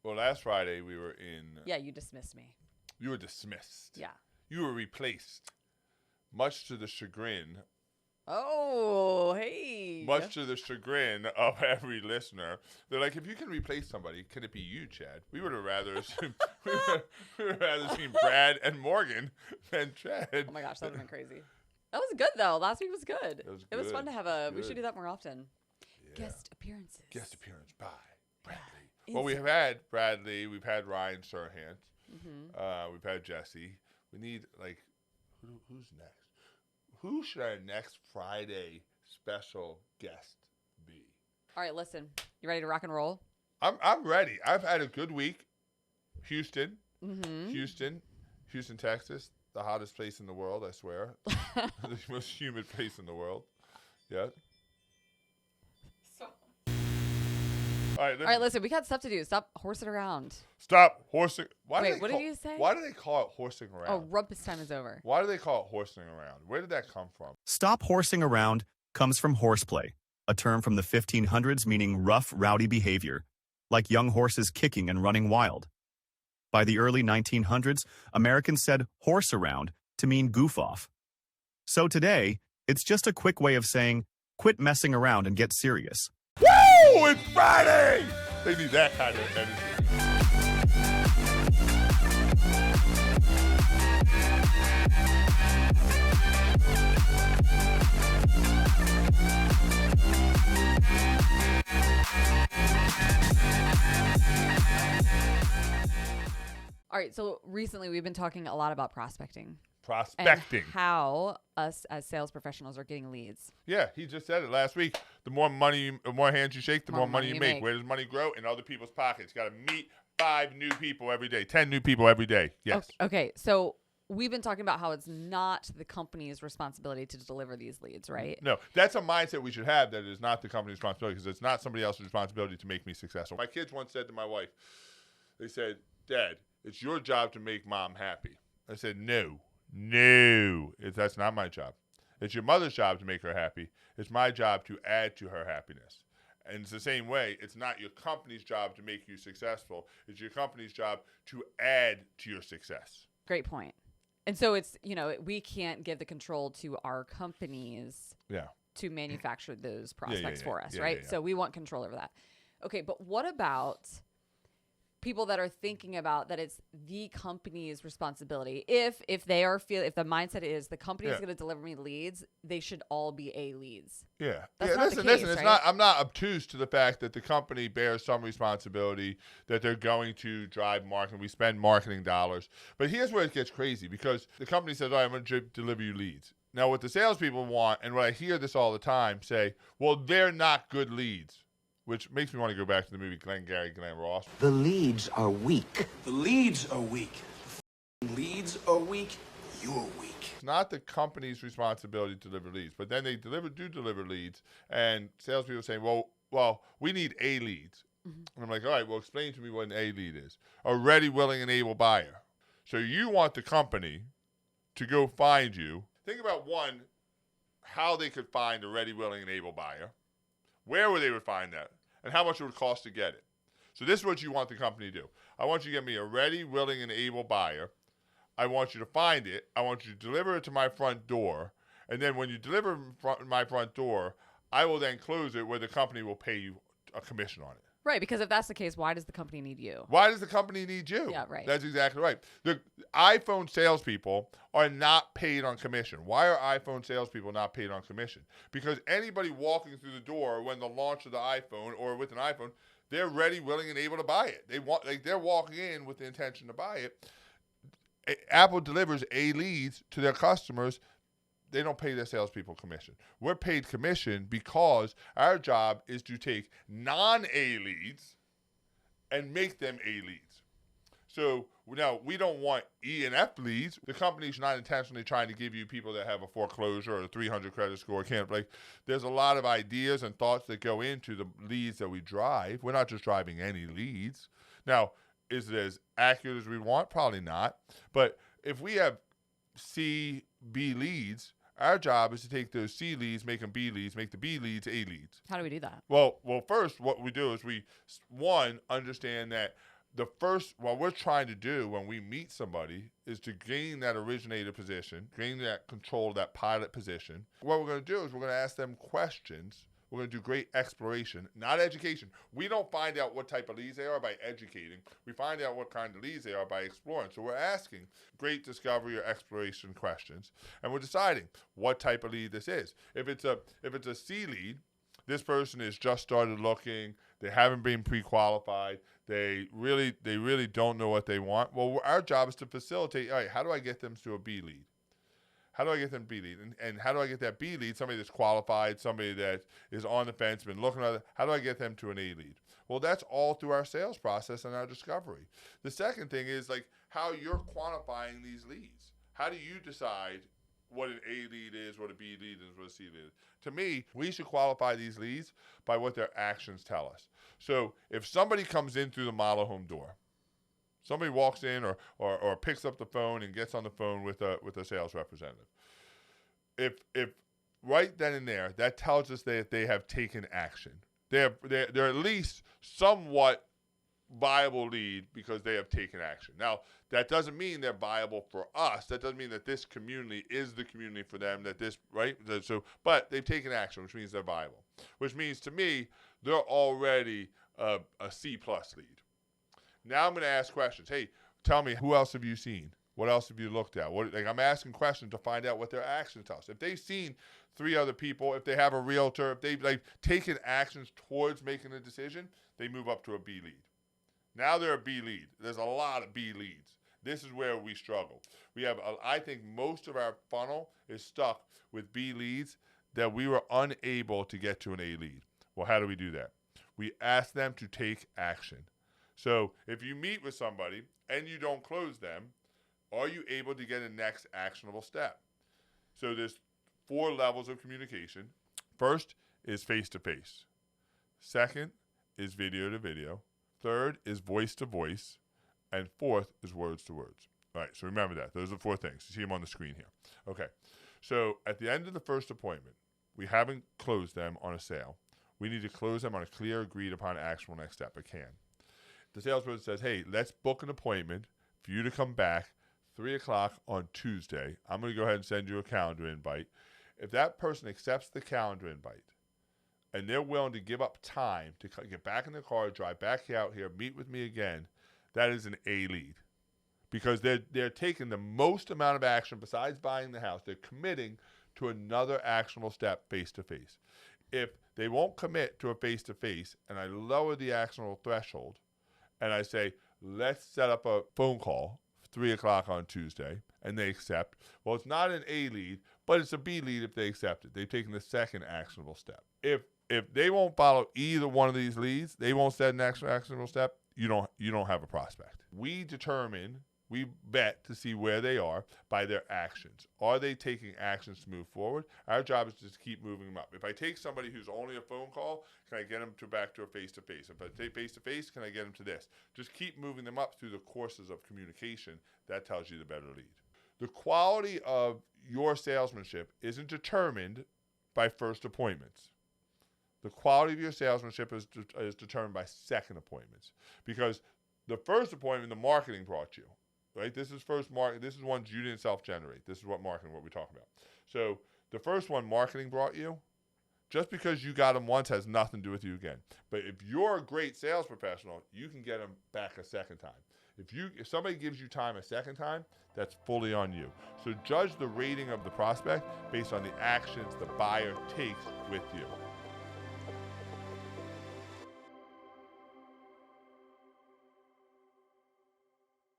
Well, last Friday we were in. Yeah, you dismissed me. You were dismissed. Yeah. You were replaced, much to the chagrin. Oh, hey. Much to the chagrin of every listener. They're like, if you can replace somebody, can it be you, Chad? We would have rather seen, we would have rather seen Brad and Morgan than Chad. Oh my gosh, that would have been crazy. That was good though. Last week was good. It was fun to have a. We should do that more often. Yeah. Guest appearances. Guest appearance by Bradley. Well, we have had Bradley. We've had Ryan Serhant. Mm-hmm. We've had Jesse. We need who's next? Who should our next Friday special guest be? All right, listen. You ready to rock and roll? I'm ready. I've had a good week. Houston, Mm-hmm. Houston, Texas, the hottest place in the world. I swear, the most humid place in the world. Yeah. All right, listen. We got stuff to do. Stop horsing around. Stop horsing. Wait, what did you say? Why do they call it horsing around? Oh, rumpus time is over. Why do they call it horsing around? Where did that come from? Stop horsing around comes from horseplay, a term from the 1500s meaning rough, rowdy behavior, like young horses kicking and running wild. By the early 1900s, Americans said horse around to mean goof off. So today, it's just a quick way of saying, quit messing around and get serious. Woo! It's Friday! They need that kind of energy. All right, so recently we've been talking a lot about prospecting. Prospecting. And how us as sales professionals are getting leads. Yeah, he just said it last week. The more hands you shake, the more money you make. Where does money grow? In other people's pockets. You got to meet 5 new people every day, 10 new people every day. Yes. Okay, so we've been talking about how it's not the company's responsibility to deliver these leads, right? No, that's a mindset we should have, that it is not the company's responsibility, because it's not somebody else's responsibility to make me successful. My kids once said to my wife, they said, Dad, it's your job to make Mom happy. I said, no, that's not my job. It's your mother's job to make her happy. It's my job to add to her happiness. And it's the same way. It's not your company's job to make you successful. It's your company's job to add to your success. Great point. And so it's, we can't give the control to our companies to manufacture those prospects for us, right? Yeah. So we want control over that. Okay, but what about people that are thinking about that it's the company's responsibility? If the mindset is the company is going to deliver me leads, they should all be A leads. Yeah. That's not the case, It's right? not. I'm not obtuse to the fact that the company bears some responsibility, that they're going to drive marketing. We spend marketing dollars. But here's where it gets crazy, because the company says, all right, I'm going to deliver you leads. Now, what the salespeople want, and what I hear this all the time, say, well, they're not good leads. Which makes me want to go back to the movie Glengarry Glen Ross. The leads are weak. The leads are weak. The leads are weak. You're weak. It's not the company's responsibility to deliver leads, but then they do deliver leads, and salespeople say, well, we need A leads. Mm-hmm. And I'm like, all right, well, explain to me what an A lead is. A ready, willing, and able buyer. So you want the company to go find you. Think about, one, how they could find a ready, willing, and able buyer. Where would they find that? And how much it would cost to get it. So this is what you want the company to do. I want you to get me a ready, willing, and able buyer. I want you to find it. I want you to deliver it to my front door. And then when you deliver my front door, I will then close it where the company will pay you a commission on it. Right, because if that's the case, why does the company need you? Why does the company need you? Yeah, right. That's exactly right. The iPhone salespeople are not paid on commission. Why are iPhone salespeople not paid on commission? Because anybody walking through the door when the launch of the iPhone or with an iPhone, they're ready, willing, and able to buy it. They're walking in with the intention to buy it. Apple delivers A leads to their customers. They don't pay their salespeople commission. We're paid commission because our job is to take non-A leads and make them A leads. So now we don't want E and F leads. The company's not intentionally trying to give you people that have a foreclosure or a 300 credit score. There's a lot of ideas and thoughts that go into the leads that we drive. We're not just driving any leads. Now, is it as accurate as we want? Probably not. But if we have C, B leads, our job is to take those C leads, make them B leads, make the B leads A leads. How do we do that? Well, first, what we do is we, one, understand that what we're trying to do when we meet somebody is to gain that originator position, gain that control, that pilot position. What we're going to do is we're going to ask them questions. We're going to do great exploration, not education. We don't find out what type of leads they are by educating. We find out what kind of leads they are by exploring. So we're asking great discovery or exploration questions, and we're deciding what type of lead this is. If it's a C lead, this person has just started looking. They haven't been pre-qualified. They really don't know what they want. Well, our job is to facilitate. All right, how do I get them to a B lead? How do I get them B lead? And how do I get that B lead? Somebody that's qualified, somebody that is on the fence, been looking at it. How do I get them to an A lead? Well, that's all through our sales process and our discovery. The second thing is like how you're quantifying these leads. How do you decide what an A lead is, what a B lead is, what a C lead is? To me, we should qualify these leads by what their actions tell us. So if somebody comes in through the model home door, somebody walks in or picks up the phone and gets on the phone with a sales representative. If right then and there, that tells us that they have taken action. They're at least somewhat viable lead because they have taken action. Now, that doesn't mean they're viable for us. That doesn't mean that this community is the community for them, but they've taken action, which means they're viable. Which means to me, they're already a C+ lead. Now I'm going to ask questions. Hey, tell me, who else have you seen? What else have you looked at? I'm asking questions to find out what their actions tell us. If they've seen 3 other people, if they have a realtor, if they've taken actions towards making a decision, they move up to a B lead. Now they're a B lead. There's a lot of B leads. This is where we struggle. I think most of our funnel is stuck with B leads that we were unable to get to an A lead. Well, how do we do that? We ask them to take action. So if you meet with somebody and you don't close them, are you able to get a next actionable step? So there's 4 levels of communication. First is face-to-face. Second is video-to-video. Third is voice-to-voice. And fourth is words-to-words. All right, so remember that. Those are 4 things. You see them on the screen here. Okay, so at the end of the first appointment, we haven't closed them on a sale. We need to close them on a clear, agreed-upon, actionable next step. It can. The salesperson says, hey, let's book an appointment for you to come back 3 o'clock on Tuesday. I'm going to go ahead and send you a calendar invite. If that person accepts the calendar invite and they're willing to give up time to get back in the car, drive back out here, meet with me again, that is an A lead. Because they're taking the most amount of action besides buying the house. They're committing to another actionable step face-to-face. If they won't commit to a face-to-face and I lower the actionable threshold, and I say, let's set up a phone call for 3 o'clock on Tuesday, and they accept. Well, it's not an A lead, but it's a B lead if they accept it. They've taken the second actionable step. If they won't follow either one of these leads, they won't set an actionable step, you don't have a prospect. We bet to see where they are by their actions. Are they taking actions to move forward? Our job is just to keep moving them up. If I take somebody who's only a phone call, can I get them back to a face-to-face? If I take face-to-face, can I get them to this? Just keep moving them up through the courses of communication. That tells you the better lead. The quality of your salesmanship isn't determined by first appointments. The quality of your salesmanship is determined by second appointments. Because the first appointment, the marketing brought you. Right? This is ones you didn't self-generate. This is what we're talking about. So the first one marketing brought you, just because you got them once has nothing to do with you again. But if you're a great sales professional, you can get them back a second time. If somebody gives you time a second time, that's fully on you. So judge the rating of the prospect based on the actions the buyer takes with you.